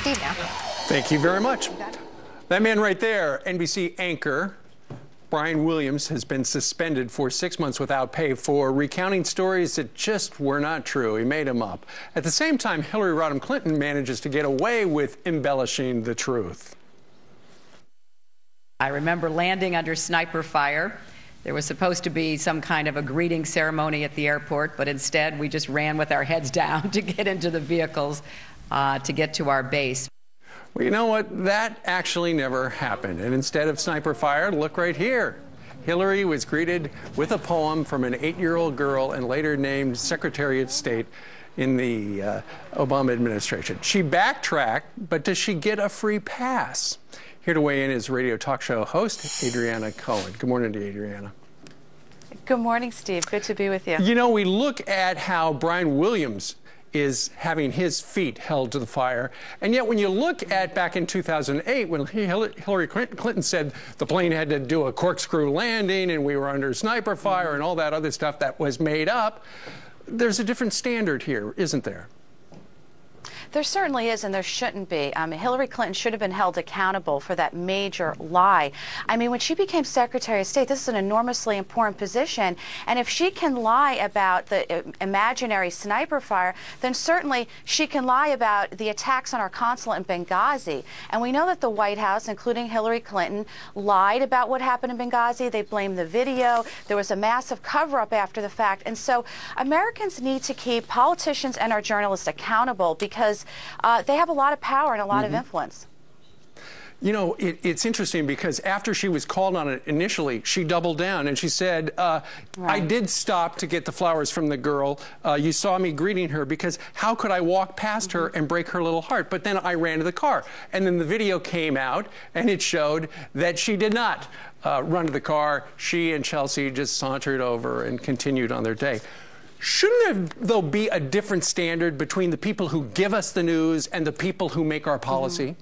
Steve now. Thank you very much. That man right there, NBC anchor Brian Williams, has been suspended for 6 months without pay for recounting stories that just were not true. He made them up. At the same time, Hillary Rodham Clinton manages to get away with embellishing the truth. I remember landing under sniper fire. There was supposed to be some kind of a greeting ceremony at the airport, but instead we just ran with our heads down to get into the vehicles to get to our base. Well, you know what? That actually never happened. And instead of sniper fire, look right here. Hillary was greeted with a poem from an 8-year-old girl and later named Secretary of State in the Obama administration. She backtracked, but does she get a free pass? Here to weigh in is radio talk show host Adriana Cohen. Good morning to you, Adriana. Good morning, Steve. Good to be with you. You know, we look at how Brian Williams is having his feet held to the fire. And yet when you look at back in 2008, when Hillary Clinton said the plane had to do a corkscrew landing and we were under sniper fire and all that other stuff that was made up, there's a different standard here, isn't there? There certainly is, and there shouldn't be. Hillary Clinton should have been held accountable for that major lie. I mean, when she became Secretary of State, this is an enormously important position, and if she can lie about the imaginary sniper fire, then certainly she can lie about the attacks on our consulate in Benghazi. And we know that the White House, including Hillary Clinton, lied about what happened in Benghazi. They blamed the video. There was a massive cover-up after the fact. And so Americans need to keep politicians and our journalists accountable because they have a lot of power and a lot of influence. You know, it's interesting because after she was called on it initially, she doubled down and she said, I did stop to get the flowers from the girl. You saw me greeting her because how could I walk past her and break her little heart? But then I ran to the car. And then the video came out and it showed that she did not run to the car. She and Chelsea just sauntered over and continued on their day. Shouldn't there, though, be a different standard between the people who give us the news and the people who make our policy?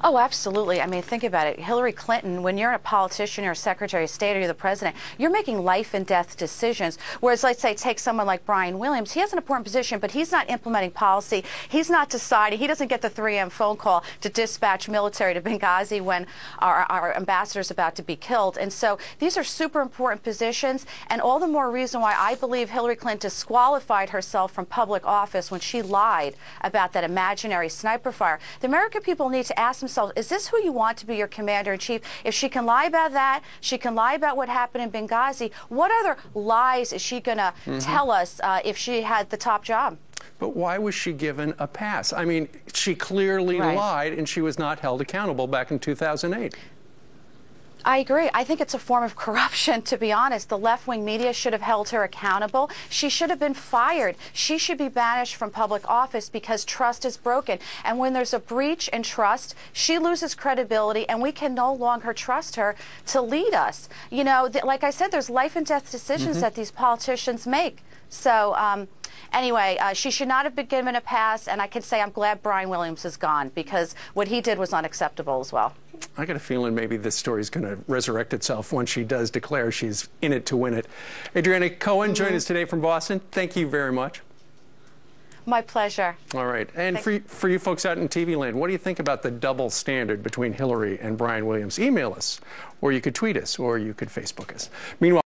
Oh, absolutely. I mean, think about it. Hillary Clinton, when you're a politician or a Secretary of State or you're the president, you're making life and death decisions. Whereas, let's say, take someone like Brian Williams. He has an important position, but he's not implementing policy. He's not deciding. He doesn't get the 3 a.m. phone call to dispatch military to Benghazi when our ambassador's about to be killed. And so these are super important positions, and all the more reason why I believe Hillary Clinton disqualified herself from public office when she lied about that imaginary sniper fire. The American people need to ask themselves, is this who you want to be your commander-in-chief? If she can lie about that, she can lie about what happened in Benghazi, what other lies is she going to tell us if she had the top job? But why was she given a pass? I mean, she clearly lied and she was not held accountable back in 2008. I agree. I think it's a form of corruption, to be honest. The left-wing media should have held her accountable. She should have been fired. She should be banished from public office because trust is broken. And when there's a breach in trust, she loses credibility, and we can no longer trust her to lead us. You know, like I said, there's life and death decisions that these politicians make. So anyway, she should not have been given a pass, and I can say I'm glad Brian Williams is gone because what he did was unacceptable as well. I got a feeling maybe this story is going to resurrect itself once she does declare she's in it to win it. Adriana Cohen joined us today from Boston. Thank you very much. My pleasure. All right. And for you folks out in TV land, what do you think about the double standard between Hillary and Brian Williams? Email us, or you could tweet us, or you could Facebook us. Meanwhile,